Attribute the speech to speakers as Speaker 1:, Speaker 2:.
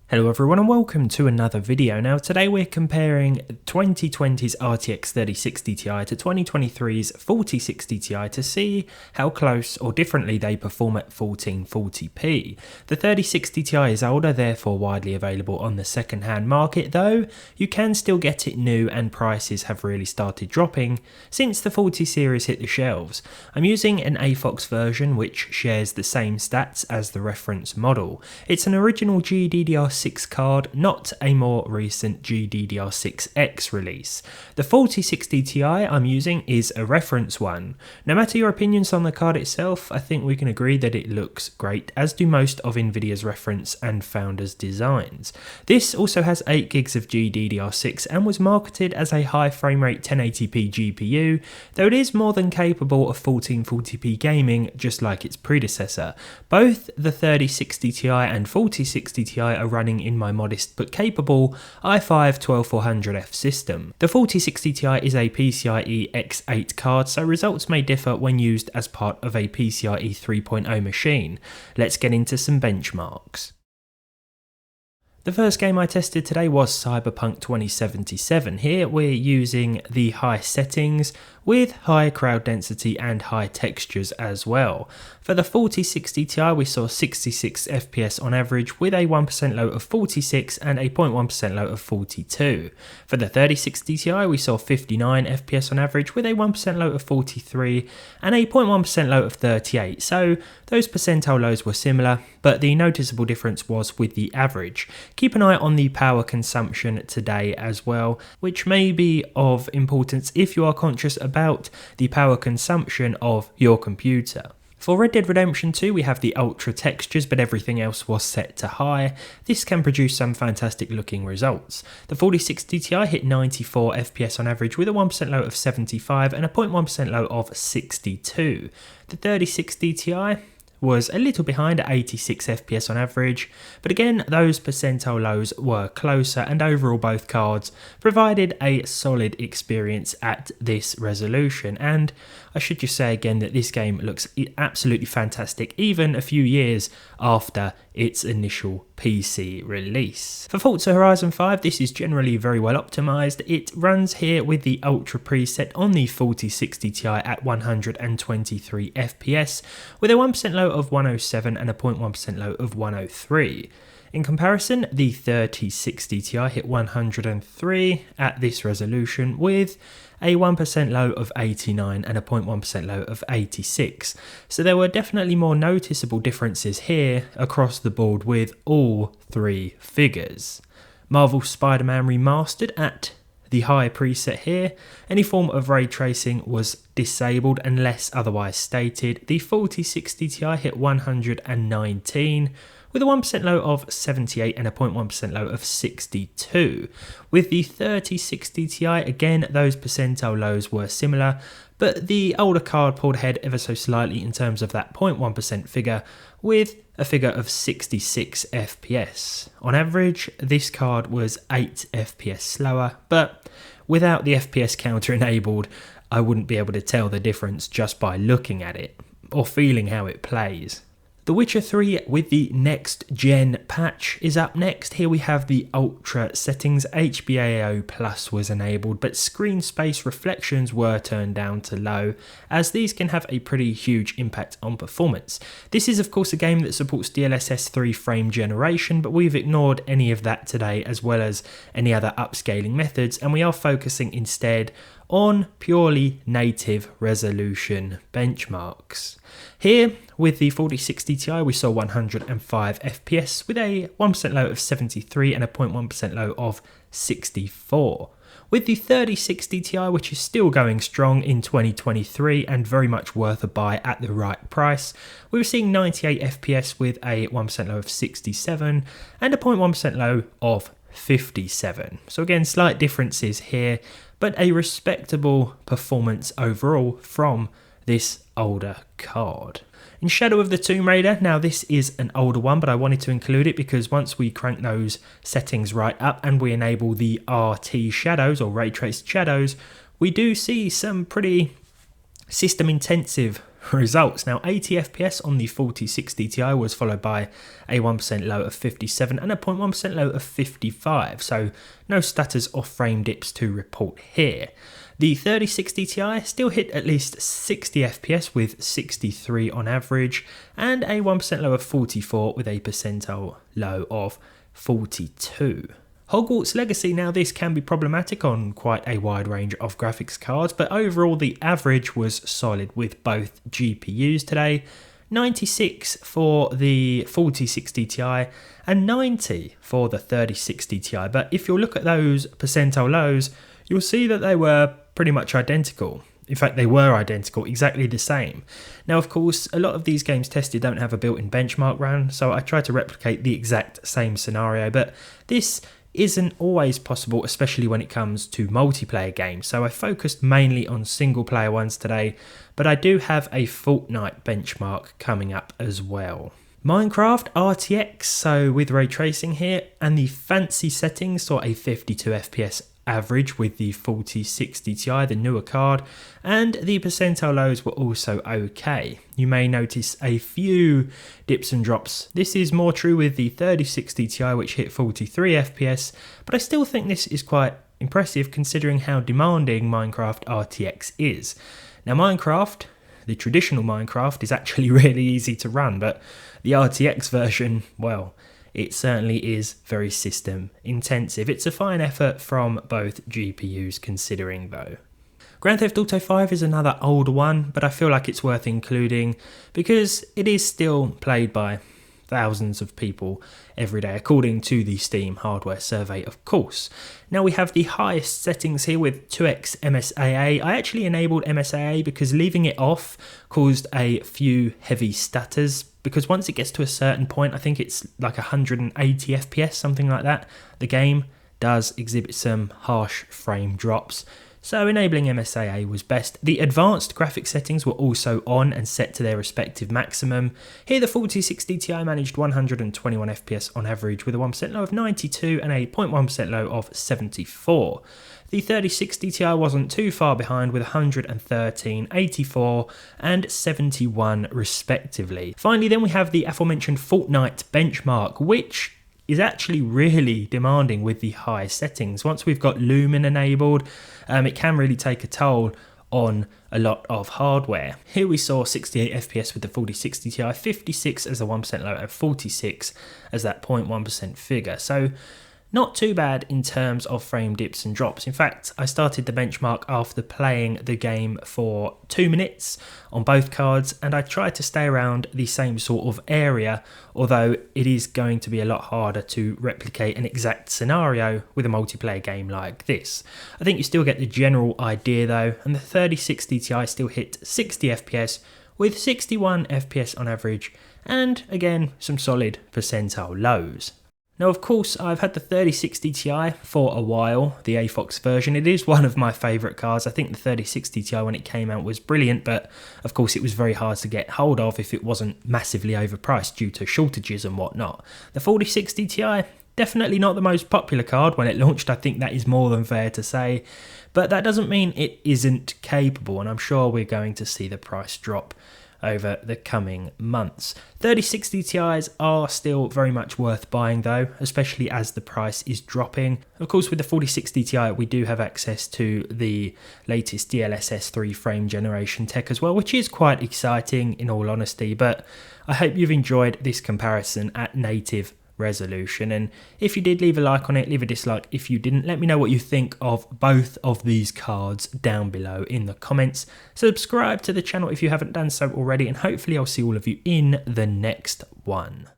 Speaker 1: Hello everyone and welcome to another video. Now today we're comparing 2020's RTX 3060 Ti to 2023's 4060 Ti to see how close or differently they perform at 1440p. The 3060 Ti is older, therefore widely available on the second-hand market, though you can still get it new and prices have really started dropping since the 40 series hit the shelves. I'm using an AFOX version which shares the same stats as the reference model. It's an original GDDR6 card, not a more recent GDDR6X release. The 4060 Ti I'm using is a reference one. No matter your opinions on the card itself, I think we can agree that it looks great, as do most of Nvidia's reference and founders' designs. This also has 8 gigs of GDDR6 and was marketed as a high frame rate 1080p GPU, though it is more than capable of 1440p gaming just like its predecessor. Both the 3060 Ti and 4060 Ti are running in my modest but capable i5-12400F system. The 4060 Ti is a PCIe X8 card, so results may differ when used as part of a PCIe 3.0 machine. Let's get into some benchmarks. The first game I tested today was Cyberpunk 2077. Here we're using the high settings with high crowd density and high textures as well. For the 4060 Ti we saw 66 FPS on average with a 1% low of 46 and a 0.1% low of 42. For the 3060 Ti we saw 59 FPS on average with a 1% low of 43 and a 0.1% low of 38, so those percentile lows were similar, but the noticeable difference was with the average. Keep an eye on the power consumption today as well, which may be of importance if you are conscious about the power consumption of your computer. For Red Dead Redemption 2 we have the ultra textures, but everything else was set to high. This can produce some fantastic looking results. The 4060 Ti hit 94 FPS on average with a 1% low of 75 and a 0.1% low of 62. The 3060 Ti was a little behind at 86 FPS on average, but again those percentile lows were closer, and overall both cards provided a solid experience at this resolution. And I should just say again that this game looks absolutely fantastic even a few years after its initial PC release. For Forza Horizon 5 this is generally very well optimised. It runs here with the Ultra preset on the 4060 Ti at 123 FPS with a 1% low of 107 and a 0.1% low of 103. In comparison, the 3060 Ti hit 103 at this resolution with a 1% low of 89 and a 0.1% low of 86. So there were definitely more noticeable differences here across the board with all three figures. Marvel Spider-Man Remastered at the high preset here, any form of ray tracing was disabled unless otherwise stated. The 4060 Ti hit 119 with a 1% low of 78 and a 0.1% low of 62. With the 3060 Ti, again those percentile lows were similar, but the older card pulled ahead ever so slightly in terms of that 0.1% figure, with a figure of 66 FPS. On average, this card was 8 FPS slower, but without the FPS counter enabled, I wouldn't be able to tell the difference just by looking at it, or feeling how it plays. The Witcher 3 with the next gen patch is up next. Here we have the ultra settings. HBAO Plus was enabled, but screen space reflections were turned down to low, as these can have a pretty huge impact on performance. This is of course a game that supports DLSS 3 frame generation, but we've ignored any of that today, as well as any other upscaling methods, and we are focusing instead on purely native resolution benchmarks. Here with the 4060 Ti we saw 105 FPS with a 1% low of 73 and a 0.1% low of 64. With the 3060 Ti, which is still going strong in 2023 and very much worth a buy at the right price, we were seeing 98 FPS with a 1% low of 67 and a 0.1% low of 57. So again, slight differences here, but a respectable performance overall from this older card. In Shadow of the Tomb Raider, now this is an older one, but I wanted to include it because once we crank those settings right up and we enable the RT shadows or ray traced shadows, we do see some pretty system intensive results. Now 80 FPS on the 4060 Ti was followed by a 1% low of 57 and a 0.1% low of 55, so no stutters or frame dips to report here. The 3060 Ti still hit at least 60 FPS with 63 on average and a 1% low of 44 with a percentile low of 42. Hogwarts Legacy, now this can be problematic on quite a wide range of graphics cards, but overall the average was solid with both GPUs today. 96 for the 4060 Ti and 90 for the 3060 Ti, but if you look at those percentile lows, you'll see that they were pretty much identical. In fact, they were identical, exactly the same. Now, of course, a lot of these games tested don't have a built-in benchmark run, so I tried to replicate the exact same scenario, but this isn't always possible, especially when it comes to multiplayer games, so I focused mainly on single player ones today, but I do have a Fortnite benchmark coming up as well. Minecraft RTX, so with ray tracing here, and the fancy settings saw a 52 FPS average with the 4060 Ti, the newer card, and the percentile lows were also okay. You may notice a few dips and drops. This is more true with the 3060 Ti, which hit 43 FPS, but I still think this is quite impressive considering how demanding Minecraft RTX is. Now Minecraft, the traditional Minecraft, is actually really easy to run, but the RTX version, well, it certainly is very system intensive. It's a fine effort from both GPUs considering though. Grand Theft Auto 5 is another older one, but I feel like it's worth including because it is still played by thousands of people every day, according to the Steam hardware survey, of course. Now we have the highest settings here with 2x MSAA. I actually enabled MSAA because leaving it off caused a few heavy stutters, because once it gets to a certain point, I think it's like 180 FPS, something like that, the game does exhibit some harsh frame drops. So enabling MSAA was best. The advanced graphic settings were also on and set to their respective maximum. Here the 4060 Ti managed 121 FPS on average with a 1% low of 92 and a 0.1% low of 74. The 3060 Ti wasn't too far behind with 113, 84 and 71 respectively. Finally then we have the aforementioned Fortnite benchmark, which is actually really demanding with the high settings. Once we've got Lumen enabled, it can really take a toll on a lot of hardware. Here we saw 68 FPS with the 4060 Ti, 56 as a 1% low and 46 as that 0.1% figure. So not too bad in terms of frame dips and drops. In fact, I started the benchmark after playing the game for 2 minutes on both cards, and I tried to stay around the same sort of area, although it is going to be a lot harder to replicate an exact scenario with a multiplayer game like this. I think you still get the general idea though, and the 3060 Ti still hit 60 FPS with 61 FPS on average, and again some solid percentile lows. Now of course I've had the 3060 Ti for a while, the AFOX version. It is one of my favourite cards. I think the 3060 Ti when it came out was brilliant, but of course it was very hard to get hold of if it wasn't massively overpriced due to shortages and whatnot. The 4060 Ti, definitely not the most popular card when it launched, I think that is more than fair to say, but that doesn't mean it isn't capable, and I'm sure we're going to see the price drop over the coming months. 3060 Ti's are still very much worth buying though, especially as the price is dropping. Of course with the 4060 Ti we do have access to the latest DLSS 3 frame generation tech as well, which is quite exciting in all honesty, but I hope you've enjoyed this comparison at native resolution, and if you did, leave a like on it, leave a dislike if you didn't. Let me know what you think of both of these cards down below in the comments. Subscribe to the channel if you haven't done so already, and hopefully I'll see all of you in the next one.